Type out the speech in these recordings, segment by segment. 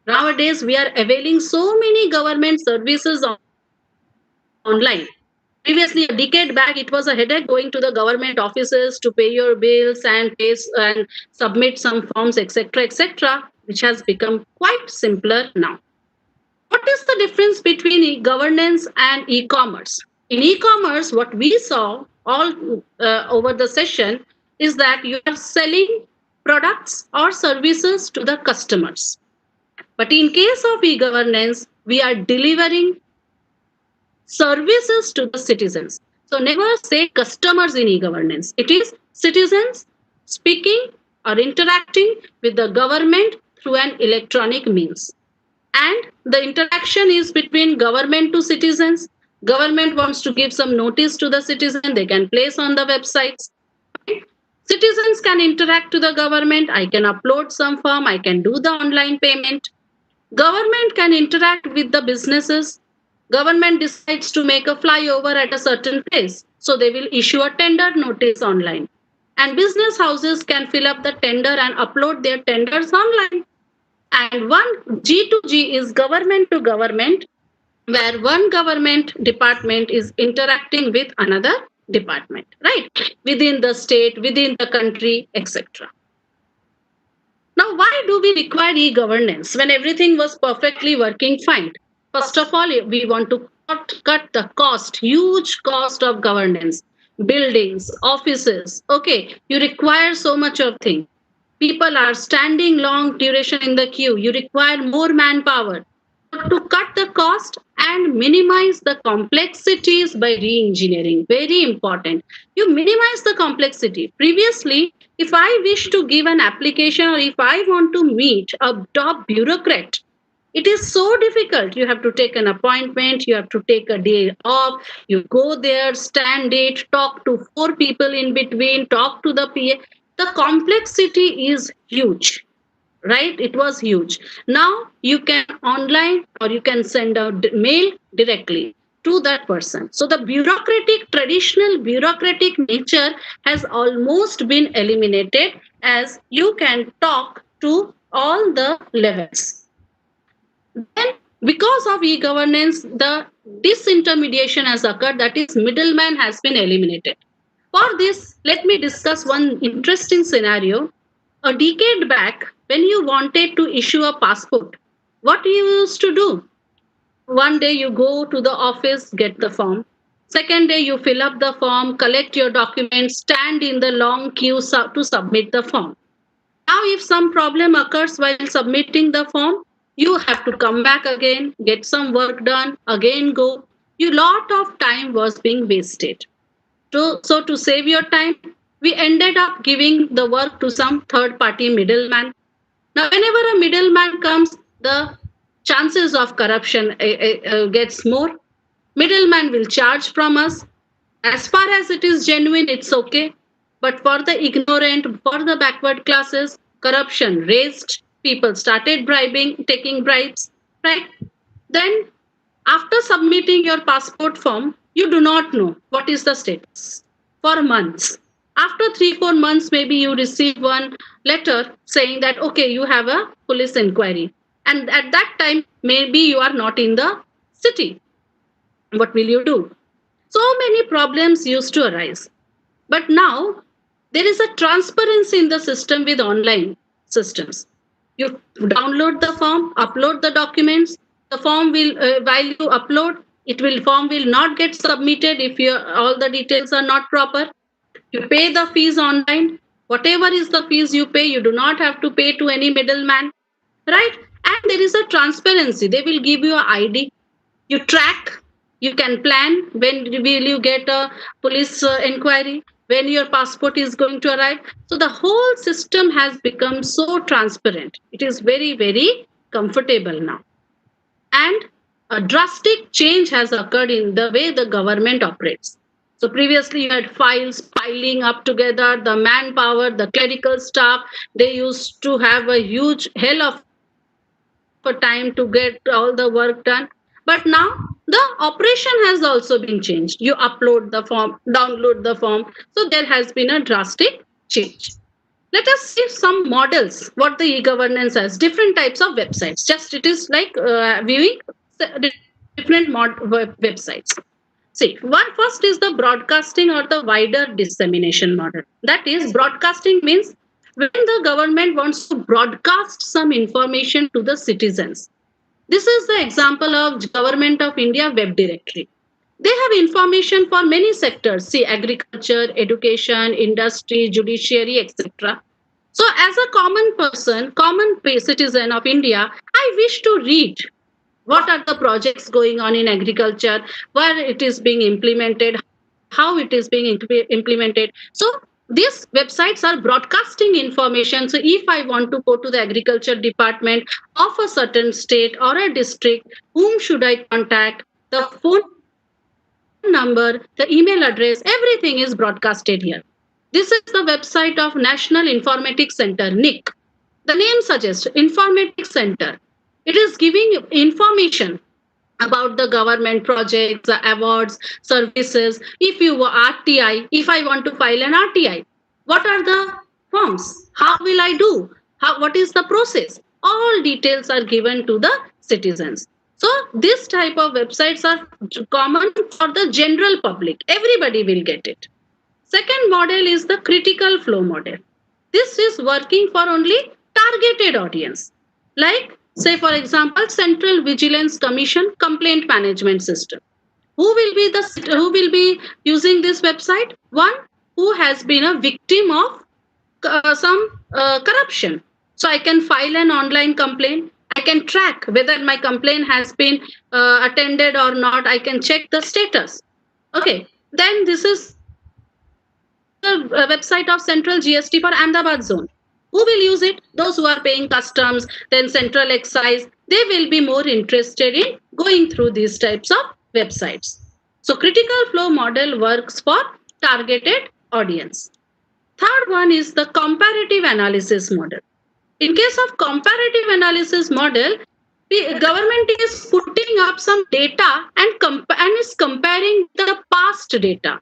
Nowadays, we are availing so many government services online. Previously, a decade back, it was a headache going to the government offices to pay your bills and and submit some forms, etc., etc., which has become quite simpler now. What is the difference between governance and e-commerce? In e-commerce, what we saw all over the session is that you are selling products or services to the customers. But in case of e-governance, we are delivering services to the citizens. So never say customers in e-governance. It is citizens speaking or interacting with the government through an electronic means. And the interaction is between government to citizens. Government wants to give some notice to the citizen, they can place on the websites. Citizens can interact to the government. I can upload some form, I can do the online payment. Government can interact with the businesses. Government decides to make a flyover at a certain place, so they will issue a tender notice online. And business houses can fill up the tender and upload their tenders online. And one G2G is government to government, where one government department is interacting with another department, right? Within the state, within the country, etc. Now, why do we require e governance when everything was perfectly working fine? First of all, we want to cut the cost, huge cost of governance, buildings, offices. Okay, you require so much of thing. People are standing long duration in the queue. You require more manpower. To cut the cost and minimize the complexities by re-engineering, very important. You minimize the complexity. Previously, if I wish to give an application or if I want to meet a top bureaucrat, it is so difficult. You have to take an appointment, you have to take a day off, you go there, stand it, talk to four people in between, talk to the PA. The complexity is huge, right? It was huge. Now you can online or you can send a mail directly to that person. So the bureaucratic, traditional bureaucratic nature has almost been eliminated, as you can talk to all the levels. Then, because of e-governance, the disintermediation has occurred, that is, middleman has been eliminated. For this, let me discuss one interesting scenario. A decade back, when you wanted to issue a passport, what you used to do? One day you go to the office, get the form. Second day you fill up the form, collect your documents, stand in the long queue to submit the form. Now, if some problem occurs while submitting the form, you have to come back again, get some work done, again go. A lot of time was being wasted. So to save your time, we ended up giving the work to some third party middleman. Now, whenever a middleman comes, the chances of corruption gets more. Middleman will charge from us. As far as it is genuine, it's okay. But for the ignorant, for the backward classes, corruption raised. People started bribing, taking bribes, right? Then, after submitting your passport form, you do not know what is the status for months. After 3, 4 months, maybe you receive one letter saying that, okay, you have a police inquiry. And at that time, maybe you are not in the city. What will you do? So many problems used to arise. But now, there is a transparency in the system with online systems. You download the form, upload the documents. The form will, while you upload, it will form will not get submitted if all the details are not proper. You pay the fees online. Whatever is the fees you pay, you do not have to pay to any middleman, right? And there is a transparency. They will give you an ID. You track. You can plan when will you get a police inquiry, when your passport is going to arrive. So the whole system has become so transparent. It is very, very comfortable now. And a drastic change has occurred in the way the government operates. So previously you had files piling up together, the manpower, the clerical staff, they used to have a huge hell of a time to get all the work done. But now the operation has also been changed. You upload the form, download the form. So there has been a drastic change. Let us see some models, what the e-governance has, different types of websites. Just it is like viewing different websites. See, one first is the broadcasting or the wider dissemination model. That is, broadcasting means when the government wants to broadcast some information to the citizens. This is the example of Government of India web directory. They have information for many sectors, see agriculture, education, industry, judiciary, etc. So, as a common person, common citizen of India, I wish to read what are the projects going on in agriculture, where it is being implemented, how it is being implemented. So these websites are broadcasting information. So if I want to go to the agriculture department of a certain state or a district, whom should I contact? The phone number, the email address, everything is broadcasted here. This is the website of National Informatics Center, NIC. The name suggests Informatics Center. It is giving information about the government projects, the awards, services. If you were RTI, if I want to file an RTI, what are the forms? How will I do? What is the process? All details are given to the citizens. So this type of websites are common for the general public. Everybody will get it. Second model is the critical flow model. This is working for only targeted audience. Like, say, for example, Central Vigilance Commission Complaint Management System. Who will be using this website? One who has been a victim of some corruption. So I can file an online complaint. I can track whether my complaint has been attended or not. I can check the status. Okay. Then this is the website of Central GST for Ahmedabad zone. Who will use it? Those who are paying customs, then central excise. They will be more interested in going through these types of websites. So critical flow model works for targeted audience. Third one is the comparative analysis model. In case of comparative analysis model, the government is putting up some data and is comparing the past data.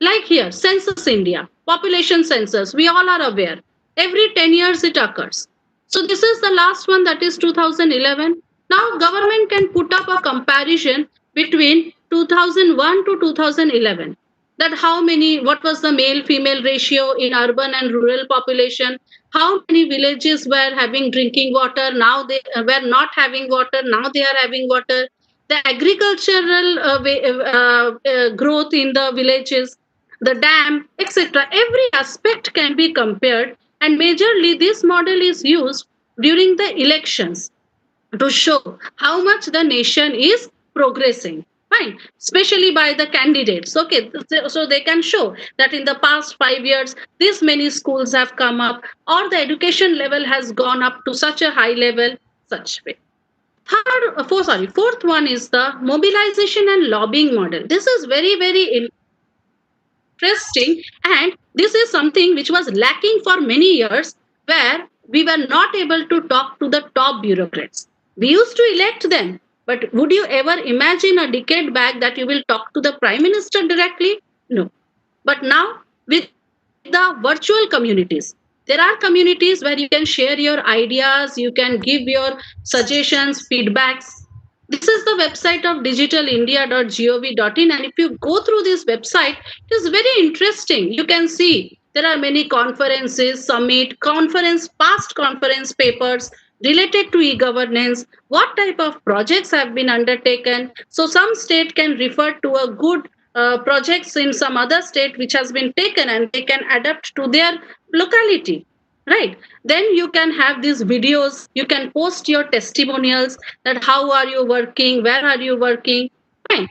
Like here, Census India, population census, we all are aware. Every 10 years it occurs. So this is the last one, that is 2011. Now government can put up a comparison between 2001 to 2011. That how many, what was the male female ratio in urban and rural population, how many villages were having drinking water, now they were not having water, now they are having water, the agricultural growth in the villages, the dam, etc. Every aspect can be compared, and majorly this model is used during the elections to show how much the nation is progressing. Fine, especially by the candidates. Okay, so they can show that in the past 5 years, this many schools have come up, or the education level has gone up to such a high level, such way. Fourth one is the mobilization and lobbying model. This is very, very interesting, and this is something which was lacking for many years, where we were not able to talk to the top bureaucrats. We used to elect them, but would you ever imagine a decade back that you will talk to the prime minister directly? No. But now, with the virtual communities, there are communities where you can share your ideas, you can give your suggestions, feedbacks. This is the website of digitalindia.gov.in, and if you go through this website, it is very interesting. You can see there are many conferences, past conference papers related to e-governance, what type of projects have been undertaken. So some state can refer to a good projects in some other state which has been taken, and they can adapt to their locality. Right, then you can have these videos, you can post your testimonials, that how are you working, where are you working. Fine,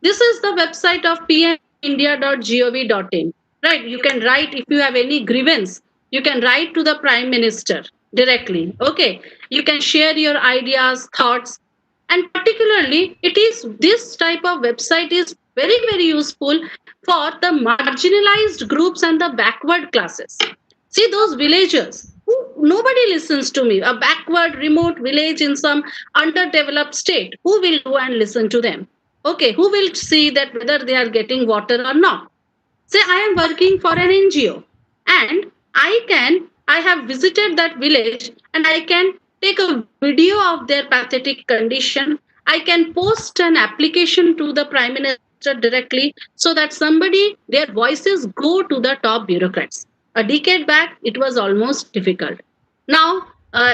this is the website of pmindia.gov.in. Right, you can write if you have any grievance, you can write to the prime minister directly. Okay, you can share your ideas, thoughts, and particularly it is this type of website is very, very useful for the marginalized groups and the backward classes. See those villagers who nobody listens to me, a backward remote village in some underdeveloped state, who will go and listen to them? Okay, who will see that whether they are getting water or not? Say I am working for an NGO, and I can I have visited that village and I can take a video of their pathetic condition. I can post an application to the Prime Minister directly so that somebody, their voices go to the top bureaucrats. A decade back, it was almost difficult. Now,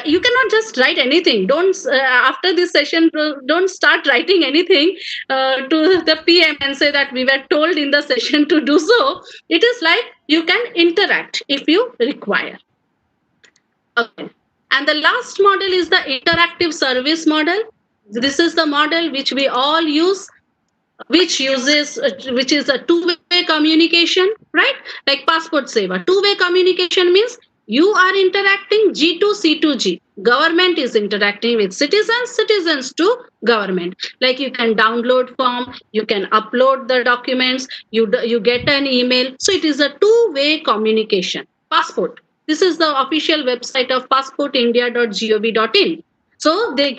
you cannot just write anything. Don't after this session, don't start writing anything to the PM and say that we were told in the session to do so. It is like you can interact if you require. Okay. And the last model is the interactive service model. This is the model which we all use, which is a two-way communication, right? Like passport seva. Two-way communication means you are interacting G to C to G. Government is interacting with citizens, citizens to government. Like you can download form, you can upload the documents, you get an email. So it is a two-way communication. Passport. This is the official website of passportindia.gov.in. So they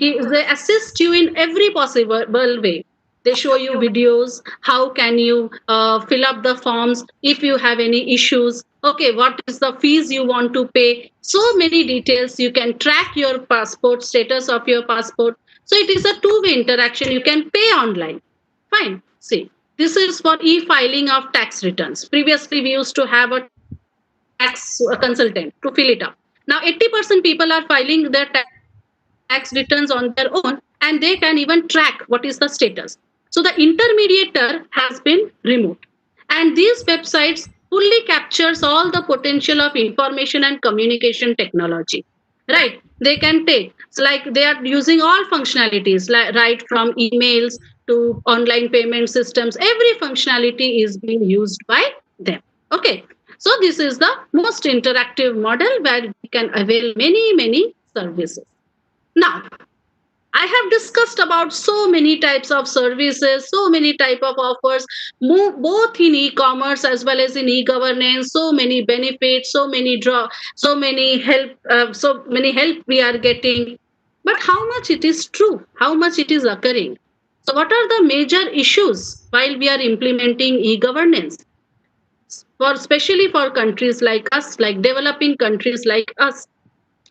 assist you in every possible way. They show you videos, how can you fill up the forms if you have any issues. Okay, what is the fees you want to pay? So many details. You can track your passport, status of your passport. So it is a two-way interaction. You can pay online. Fine. See, this is for e-filing of tax returns. Previously, we used to have a tax consultant to fill it up. Now, 80% people are filing their tax returns on their own, and they can even track what is the status. So the intermediator has been removed. And these websites fully captures all the potential of information and communication technology. Right? They can take, it's like they are using all functionalities, like right from emails to online payment systems. Every functionality is being used by them. Okay. So this is the most interactive model where we can avail many, many services. Now, I have discussed about so many types of services, so many type of offers, both in e-commerce as well as in e-governance. So many benefits, so many help we are getting. But how much it is true? How much it is occurring? So, what are the major issues while we are implementing e-governance? For especially for countries like us, like developing countries like us,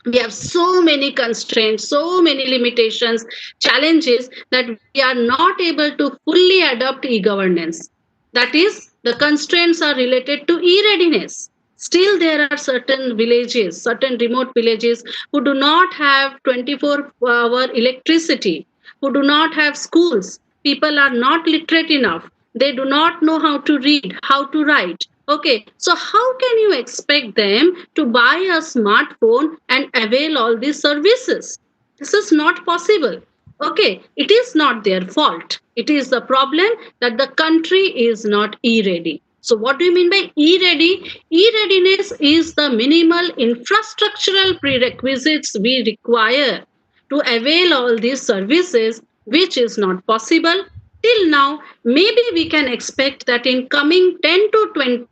we have so many constraints, so many limitations, challenges that we are not able to fully adopt e-governance. That is, the constraints are related to e-readiness. Still, there are certain villages, certain remote villages who do not have 24-hour electricity, who do not have schools. People are not literate enough. They do not know how to read, how to write. Okay, so how can you expect them to buy a smartphone and avail all these services? This is not possible. Okay, it is not their fault. It is the problem that the country is not e-ready. So what do you mean by e-ready? E-readiness is the minimal infrastructural prerequisites we require to avail all these services, which is not possible till now. Maybe we can expect that in coming 10 to 20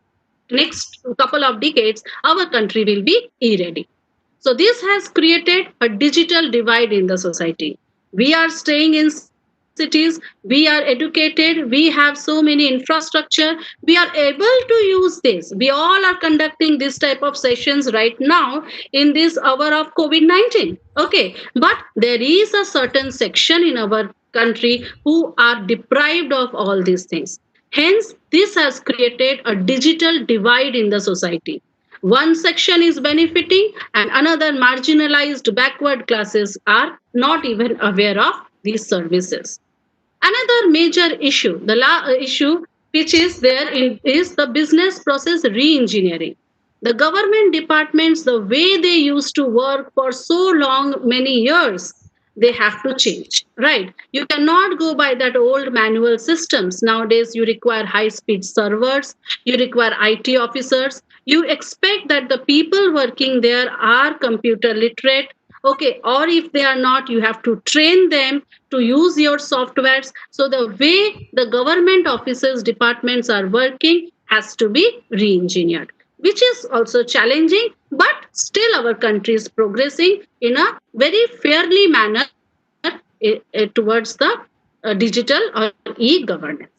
next couple of decades, our country will be e-ready. So this has created a digital divide in the society. We are staying in cities, we are educated, we have so many infrastructure, we are able to use this. We all are conducting this type of sessions right now in this hour of COVID-19. Okay, but there is a certain section in our country who are deprived of all these things. Hence, this has created a digital divide in the society. One section is benefiting, and another marginalized backward classes are not even aware of these services. Another major issue, issue which is is the business process re-engineering. The government departments, the way they used to work for so long, many years, they have to change, right? You cannot go by that old manual systems. Nowadays, you require high-speed servers, you require IT officers, you expect that the people working there are computer literate. Okay, or if they are not, you have to train them to use your softwares. So the way the government offices, departments are working has to be re-engineered, which is also challenging, but still our country is progressing in a very fairly manner towards the digital or e-governance.